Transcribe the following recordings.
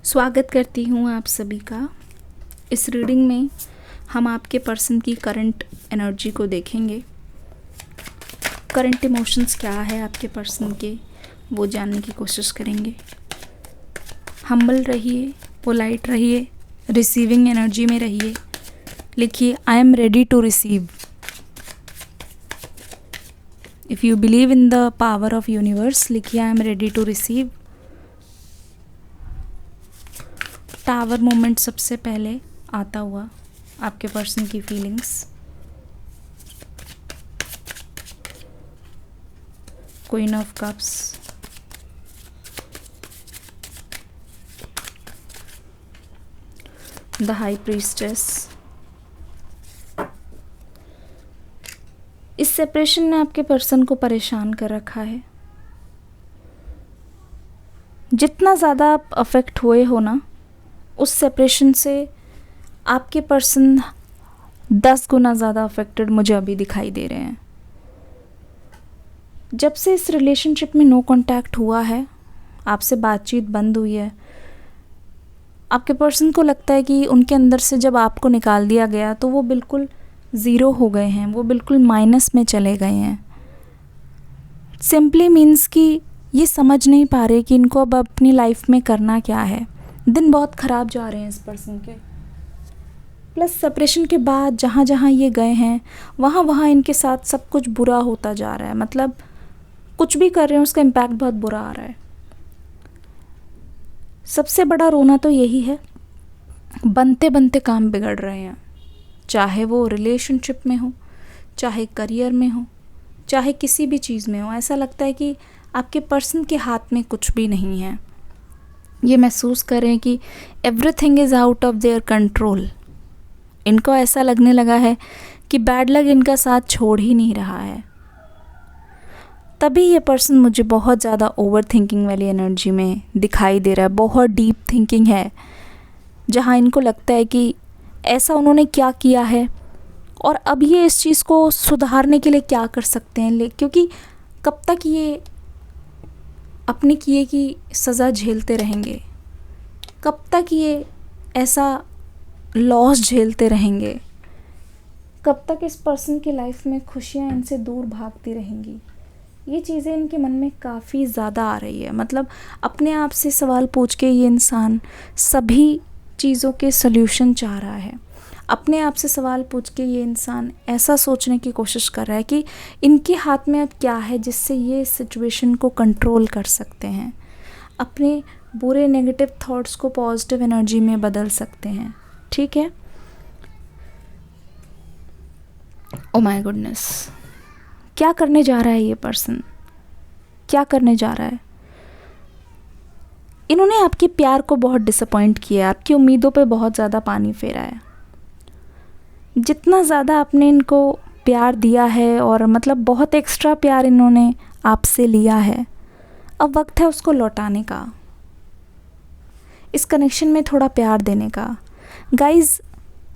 स्वागत करती हूँ आप सभी का। इस रीडिंग में हम आपके पर्सन की करंट एनर्जी को देखेंगे। करंट इमोशंस क्या है आपके पर्सन के, वो जानने की कोशिश करेंगे। हम्बल रहिए, पोलाइट रहिए, रिसीविंग एनर्जी में रहिए। लिखिए I am ready to receive. If you believe in the power of universe, लिखिए I am ready to receive. Tower moment सबसे पहले आता हुआ आपके पर्सन की feelings. Queen of cups, the high priestess. इस सेपरेशन ने आपके पर्सन को परेशान कर रखा है। जितना ज़्यादा आप अफेक्ट हुए हो ना, उस सेपरेशन से आपके पर्सन 10 गुना ज़्यादा अफेक्टेड मुझे अभी दिखाई दे रहे हैं। जब से इस रिलेशनशिप में नो कांटेक्ट हुआ है, आपसे बातचीत बंद हुई है, आपके पर्सन को लगता है कि उनके अंदर से जब आपको निकाल दिया गया तो वो बिल्कुल ज़ीरो हो गए हैं, वो बिल्कुल माइनस में चले गए हैं। सिंपली मीन्स कि ये समझ नहीं पा रहे कि इनको अब अपनी लाइफ में करना क्या है। दिन बहुत ख़राब जा रहे हैं इस पर्सन के। प्लस सेपरेशन के बाद जहाँ जहाँ ये गए हैं वहाँ वहाँ इनके साथ सब कुछ बुरा होता जा रहा है। मतलब कुछ भी कर रहे हैं उसका इम्पैक्ट बहुत बुरा आ रहा है। सबसे बड़ा रोना तो यही है, बनते बनते काम बिगड़ रहे हैं। चाहे वो रिलेशनशिप में हो, चाहे करियर में हो, चाहे किसी भी चीज़ में हो, ऐसा लगता है कि आपके पर्सन के हाथ में कुछ भी नहीं है। ये महसूस करें कि everything is out of their control. इनको ऐसा लगने लगा है कि बैड लक इनका साथ छोड़ ही नहीं रहा है। तभी ये पर्सन मुझे बहुत ज़्यादा ओवर थिंकिंग वाली एनर्जी में दिखाई दे रहा है। बहुत डीप थिंकिंग है, जहाँ इनको लगता है कि ऐसा उन्होंने क्या किया है और अब ये इस चीज़ को सुधारने के लिए क्या कर सकते हैं। क्योंकि कब तक ये अपने किए की सज़ा झेलते रहेंगे, कब तक ये ऐसा लॉस झेलते रहेंगे, कब तक इस पर्सन की लाइफ में खुशियाँ इनसे दूर भागती रहेंगी। ये चीज़ें इनके मन में काफ़ी ज़्यादा आ रही है। मतलब अपने आप से सवाल पूछ के ये इंसान सभी चीज़ों के सल्यूशन चाह रहा है। अपने आप से सवाल पूछ के ये इंसान ऐसा सोचने की कोशिश कर रहा है कि इनके हाथ में अब क्या है जिससे ये सिचुएशन को कंट्रोल कर सकते हैं, अपने बुरे नेगेटिव थॉट्स को पॉजिटिव एनर्जी में बदल सकते हैं। ठीक है। ओ माय गुडनेस, क्या करने जा रहा है ये पर्सन, क्या करने जा रहा है? इन्होंने आपके प्यार को बहुत डिसअपॉइंट किया, आपकी उम्मीदों पे बहुत ज़्यादा पानी फेरा है। जितना ज़्यादा आपने इनको प्यार दिया है और मतलब बहुत एक्स्ट्रा प्यार इन्होंने आपसे लिया है, अब वक्त है उसको लौटाने का, इस कनेक्शन में थोड़ा प्यार देने का। गाइज़,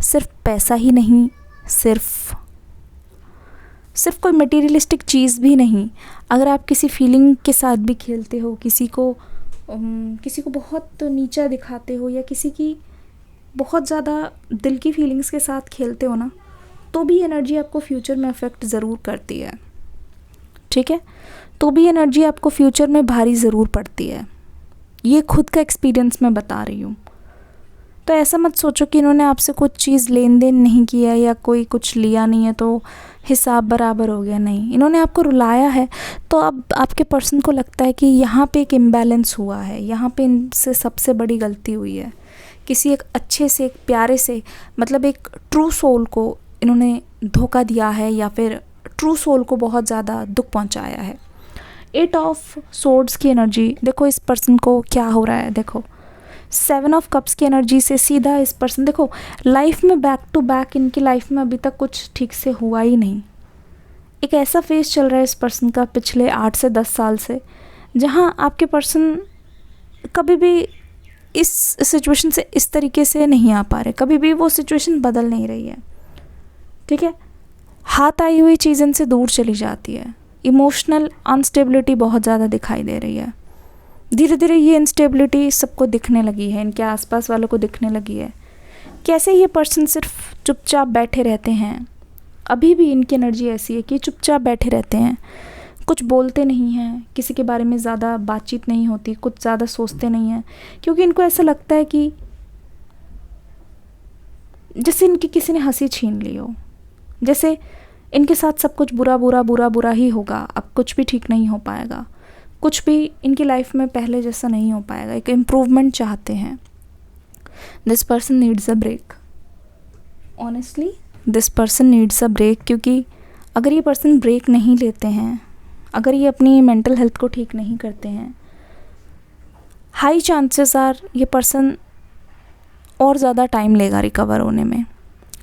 सिर्फ पैसा ही नहीं, सिर्फ कोई मटेरियलिस्टिक चीज़ भी नहीं। अगर आप किसी फीलिंग के साथ भी खेलते हो, किसी को बहुत नीचा दिखाते हो या किसी की बहुत ज़्यादा दिल की फीलिंग्स के साथ खेलते हो ना, तो भी एनर्जी आपको फ्यूचर में अफेक्ट ज़रूर करती है। ठीक है, तो भी एनर्जी आपको फ्यूचर में भारी ज़रूर पड़ती है। ये खुद का एक्सपीरियंस मैं बता रही हूँ। तो ऐसा मत सोचो कि इन्होंने आपसे कुछ चीज़ लेन देन नहीं किया या कोई कुछ लिया नहीं है तो हिसाब बराबर हो गया। नहीं, इन्होंने आपको रुलाया है तो अब आपके पर्सन को लगता है कि यहाँ पे एक इम्बैलेंस हुआ है, यहाँ पे इनसे सबसे बड़ी गलती हुई है। किसी एक अच्छे से, एक प्यारे से, मतलब एक ट्रू सोल को इन्होंने धोखा दिया है या फिर ट्रू सोल को बहुत ज़्यादा दुख पहुंचाया है। 8 ऑफ सोर्ड्स की एनर्जी देखो, इस पर्सन को क्या हो रहा है। देखो 7 ऑफ कप्स की एनर्जी से सीधा इस पर्सन, देखो लाइफ में बैक टू बैक इनकी लाइफ में अभी तक कुछ ठीक से हुआ ही नहीं। एक ऐसा फेज चल रहा है इस पर्सन का पिछले 8 से 10 साल से, जहाँ आपके पर्सन कभी भी इस सिचुएशन से इस तरीके से नहीं आ पा रहे, कभी भी वो सिचुएशन बदल नहीं रही है। ठीक है, हाथ आई हुई चीज़ इनसे दूर चली जाती है। इमोशनल अनस्टेबिलिटी बहुत ज़्यादा दिखाई दे रही है। धीरे धीरे ये इंस्टेबिलिटी सबको दिखने लगी है, इनके आसपास वालों को दिखने लगी है। कैसे ये पर्सन सिर्फ चुपचाप बैठे रहते हैं, अभी भी इनकी एनर्जी ऐसी है कि चुपचाप बैठे रहते हैं, कुछ बोलते नहीं हैं, किसी के बारे में ज़्यादा बातचीत नहीं होती, कुछ ज़्यादा सोचते नहीं हैं, क्योंकि इनको ऐसा लगता है कि जैसे इनकी किसी ने हंसी छीन ली हो, जैसे इनके साथ सब कुछ बुरा बुरा बुरा बुरा ही होगा, अब कुछ भी ठीक नहीं हो पाएगा, कुछ भी इनकी लाइफ में पहले जैसा नहीं हो पाएगा। एक इम्प्रूवमेंट चाहते हैं। This person needs a break, honestly this person needs a break, क्योंकि अगर ये पर्सन ब्रेक नहीं लेते हैं, अगर ये अपनी मेंटल हेल्थ को ठीक नहीं करते हैं, हाई चांसेस आर ये पर्सन और ज़्यादा टाइम लेगा रिकवर होने में।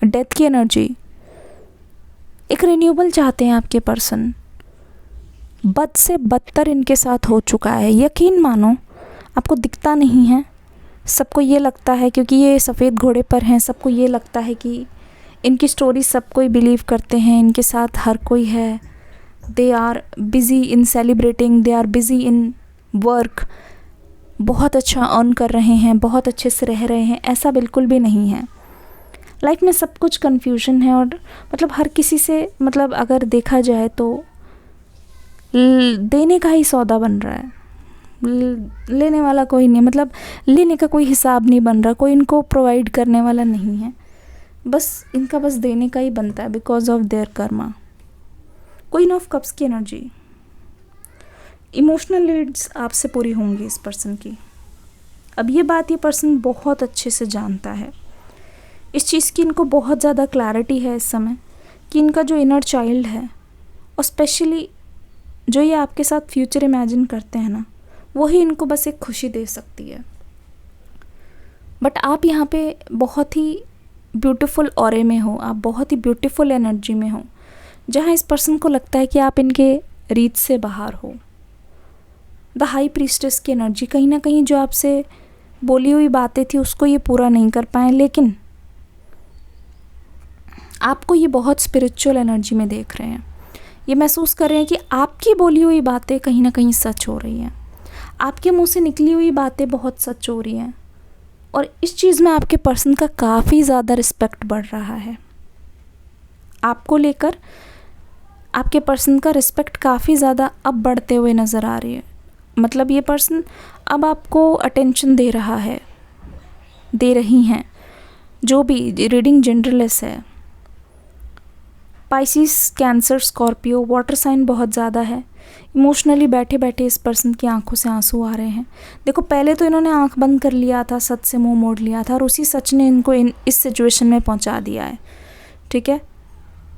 डेथ की एनर्जी, एक रिन्यूअल चाहते हैं आपके पर्सन। बद से बदतर इनके साथ हो चुका है, यकीन मानो, आपको दिखता नहीं है, सबको ये लगता है क्योंकि ये सफ़ेद घोड़े पर हैं, सबको ये लगता है कि इनकी स्टोरी सब कोई बिलीव करते हैं, इनके साथ हर कोई है, they are busy in celebrating, they are busy in work, बहुत अच्छा अर्न कर रहे हैं, बहुत अच्छे से रह रहे हैं। ऐसा बिल्कुल भी नहीं है। लाइफ में सब कुछ कन्फ्यूजन है, और मतलब हर किसी से, मतलब अगर देखा जाए तो देने का ही सौदा बन रहा है, लेने वाला कोई नहीं, मतलब लेने का कोई हिसाब नहीं बन रहा, कोई इनको प्रोवाइड करने वाला नहीं है, बस इनका बस देने का ही बनता है because of their Karma. Queen of cups की एनर्जी, इमोशनल नीड्स आपसे पूरी होंगी इस पर्सन की। अब ये बात ये पर्सन बहुत अच्छे से जानता है, इस चीज़ की इनको बहुत ज़्यादा क्लैरिटी है इस समय कि इनका जो इनर चाइल्ड है, और स्पेशली जो ये आपके साथ फ्यूचर इमेजिन करते हैं ना, वही इनको बस एक खुशी दे सकती है। बट आप यहाँ पे बहुत ही ब्यूटीफुल ऑरे में हो, आप बहुत ही ब्यूटीफुल एनर्जी में हो, जहाँ इस पर्सन को लगता है कि आप इनके रीत से बाहर हो। द हाई प्रीस्टेस की एनर्जी, कहीं ना कहीं जो आपसे बोली हुई बातें थी उसको ये पूरा नहीं कर पाए, लेकिन आपको ये बहुत स्पिरिचुअल एनर्जी में देख रहे हैं। ये महसूस कर रहे हैं कि आपकी बोली हुई बातें कहीं ना कहीं सच हो रही हैं, आपके मुंह से निकली हुई बातें बहुत सच हो रही हैं, और इस चीज़ में आपके पर्सन का काफ़ी ज़्यादा रिस्पेक्ट बढ़ रहा है। आपको लेकर आपके पर्सन का रिस्पेक्ट काफ़ी ज़्यादा अब बढ़ते हुए नज़र आ रही है। मतलब ये पर्सन अब आपको अटेंशन दे रहा है, दे रही हैं, जो भी रीडिंग जनरलेस है। Pisces, Cancer, Scorpio, water sign बहुत ज़्यादा है। इमोशनली बैठे बैठे इस पर्सन की आंखों से आंसू आ रहे हैं। देखो, पहले तो इन्होंने आंख बंद कर लिया था, सच से मुंह मोड़ लिया था, और उसी सच ने इनको इस सिचुएशन में पहुंचा दिया है। ठीक है,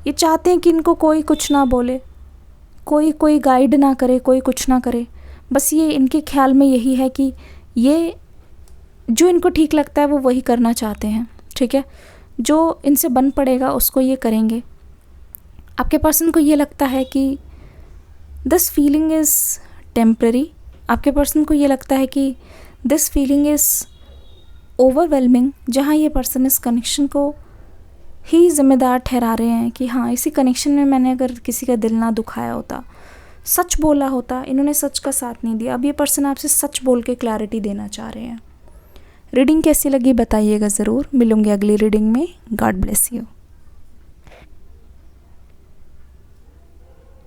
ये चाहते हैं कि इनको कोई कुछ ना बोले, कोई गाइड ना करे, कोई कुछ ना करे। बस ये इनके ख्याल में यही है कि ये जो इनको ठीक लगता है वो वही करना चाहते हैं। ठीक है, जो इनसे बन पड़ेगा उसको ये करेंगे। आपके पर्सन को ये लगता है कि दिस फीलिंग इज़ टेम्पररी। आपके पर्सन को ये लगता है कि दिस फीलिंग इज़ ओवरवेलमिंग, जहाँ ये पर्सन इस कनेक्शन को ही जिम्मेदार ठहरा रहे हैं कि हाँ, इसी कनेक्शन में मैंने अगर किसी का दिल ना दुखाया होता, सच बोला होता, इन्होंने सच का साथ नहीं दिया। अब ये पर्सन आपसे सच बोल के क्लैरिटी देना चाह रहे हैं। रीडिंग कैसी लगी बताइएगा ज़रूर। मिलूंगी अगली रीडिंग में। God bless you.